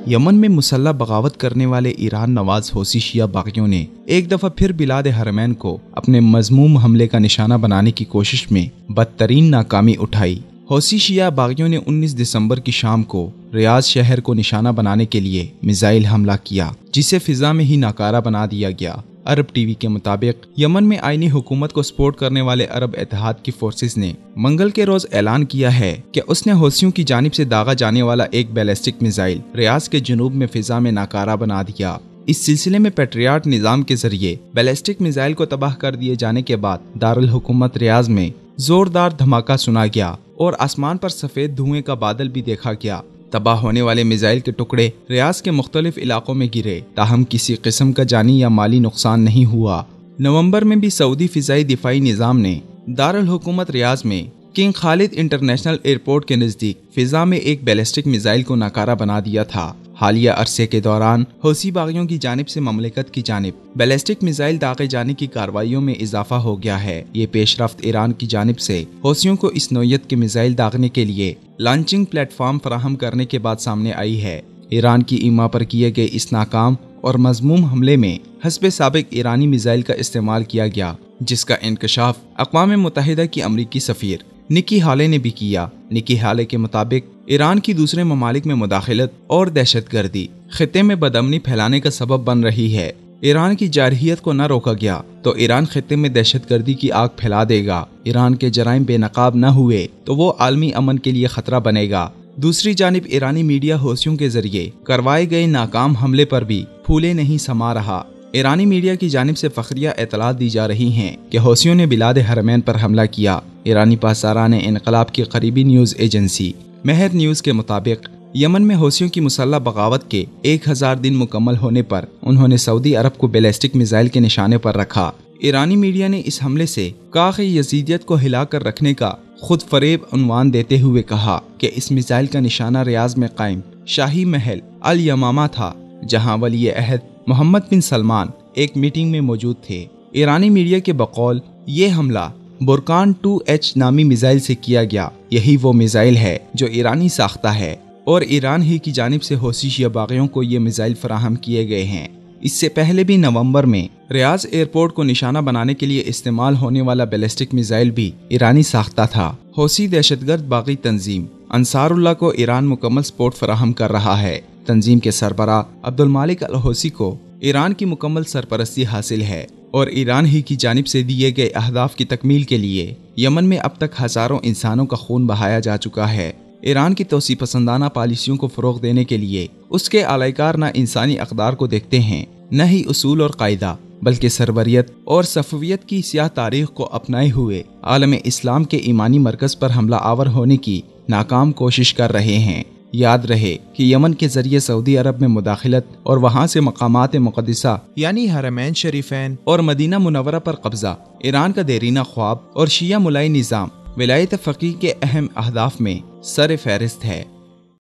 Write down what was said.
یمن میں مسلح بغاوت کرنے والے ایران نواز حوثی شیعہ باغیوں نے ایک دفعہ پھر بلاد حرمین کو اپنے مذموم حملے کا نشانہ بنانے کی کوشش میں بدترین ناکامی اٹھائی۔ حوثی شیعہ باغیوں نے 19 دسمبر کی شام کو ریاض شہر کو نشانہ بنانے کے لیے میزائل حملہ کیا، جسے فضا میں ہی ناکارہ بنا دیا گیا۔ عرب ٹی وی کے مطابق یمن میں آئینی حکومت کو سپورٹ کرنے والے عرب اتحاد کی فورسز نے منگل کے روز اعلان کیا ہے کہ اس نے حوثیوں کی جانب سے داغا جانے والا ایک بیلسٹک میزائل ریاض کے جنوب میں فضا میں ناکارہ بنا دیا۔ اس سلسلے میں پیٹریاٹ نظام کے ذریعے بیلسٹک میزائل کو تباہ کر دیے جانے کے بعد دارالحکومت ریاض میں زوردار دھماکہ سنا گیا اور آسمان پر سفید دھوئیں کا بادل بھی دیکھا گیا۔ تباہ ہونے والے میزائل کے ٹکڑے ریاض کے مختلف علاقوں میں گرے، تاہم کسی قسم کا جانی یا مالی نقصان نہیں ہوا۔ نومبر میں بھی سعودی فضائی دفاعی نظام نے دارالحکومت ریاض میں کنگ خالد انٹرنیشنل ایئرپورٹ کے نزدیک فضا میں ایک بیلسٹک میزائل کو ناکارہ بنا دیا تھا۔ حالیہ عرصے کے دوران حوثی باغیوں کی جانب سے مملکت کی جانب بیلسٹک میزائل داغے جانے کی کارروائیوں میں اضافہ ہو گیا ہے۔ یہ پیش رفت ایران کی جانب سے حوثیوں کو اس نوعیت کے میزائل داغنے کے لیے لانچنگ پلیٹ فارم فراہم کرنے کے بعد سامنے آئی ہے۔ ایران کی ایما پر کیے گئے اس ناکام اور مذموم حملے میں حسب سابق ایرانی میزائل کا استعمال کیا گیا، جس کا انکشاف اقوام متحدہ کی امریکی سفیر نکی ہالے نے بھی کیا۔ نکی ہالے کے مطابق ایران کی دوسرے ممالک میں مداخلت اور دہشت گردی خطے میں بدامنی پھیلانے کا سبب بن رہی ہے۔ ایران کی جارحیت کو نہ روکا گیا تو ایران خطے میں دہشت گردی کی آگ پھیلا دے گا۔ ایران کے جرائم بے نقاب نہ ہوئے تو وہ عالمی امن کے لیے خطرہ بنے گا۔ دوسری جانب ایرانی میڈیا حوثیوں کے ذریعے کروائے گئے ناکام حملے پر بھی پھولے نہیں سما رہا۔ ایرانی میڈیا کی جانب سے فخریہ اطلاعات دی جا رہی ہیں کہ حوثیوں نے بلاد حرمین پر حملہ کیا۔ ایرانی پاسداران انقلاب کی قریبی نیوز ایجنسی مہر نیوز کے مطابق یمن میں حوثیوں کی مسلح بغاوت کے 1000 دن مکمل ہونے پر انہوں نے سعودی عرب کو بیلسٹک میزائل کے نشانے پر رکھا۔ ایرانی میڈیا نے اس حملے سے کاخ یزیدیت کو ہلا کر رکھنے کا خود فریب عنوان دیتے ہوئے کہا کہ اس میزائل کا نشانہ ریاض میں قائم شاہی محل الیمامہ تھا، جہاں ولی عہد محمد بن سلمان ایک میٹنگ میں موجود تھے۔ ایرانی میڈیا کے بقول یہ حملہ برکان 2H نامی میزائل سے کیا گیا۔ یہی وہ میزائل ہے جو ایرانی ساختہ ہے اور ایران ہی کی جانب سے حوثی شیعہ باغیوں کو یہ میزائل فراہم کیے گئے ہیں۔ اس سے پہلے بھی نومبر میں ریاض ایئرپورٹ کو نشانہ بنانے کے لیے استعمال ہونے والا بیلسٹک میزائل بھی ایرانی ساختہ تھا۔ حوثی دہشت گرد باغی تنظیم انصار اللہ کو ایران مکمل سپورٹ فراہم کر رہا ہے۔ تنظیم کے سربراہ عبدالمالک الحوثی کو ایران کی مکمل سرپرستی حاصل ہے اور ایران ہی کی جانب سے دیے گئے اہداف کی تکمیل کے لیے یمن میں اب تک ہزاروں انسانوں کا خون بہایا جا چکا ہے۔ ایران کی توسیع پسندانہ پالیسیوں کو فروغ دینے کے لیے اس کے اعلی کار نہ انسانی اقدار کو دیکھتے ہیں، نہ ہی اصول اور قاعدہ، بلکہ سربریت اور صفویت کی سیاہ تاریخ کو اپنائے ہوئے عالم اسلام کے ایمانی مرکز پر حملہ آور ہونے کی ناکام کوشش کر رہے ہیں۔ یاد رہے کہ یمن کے ذریعے سعودی عرب میں مداخلت اور وہاں سے مقامات مقدسہ یعنی حرمین شریفین اور مدینہ منورہ پر قبضہ ایران کا دیرینہ خواب اور شیعہ ملائی نظام ولایت فقیہ کے اہم اہداف میں سر فہرست ہے۔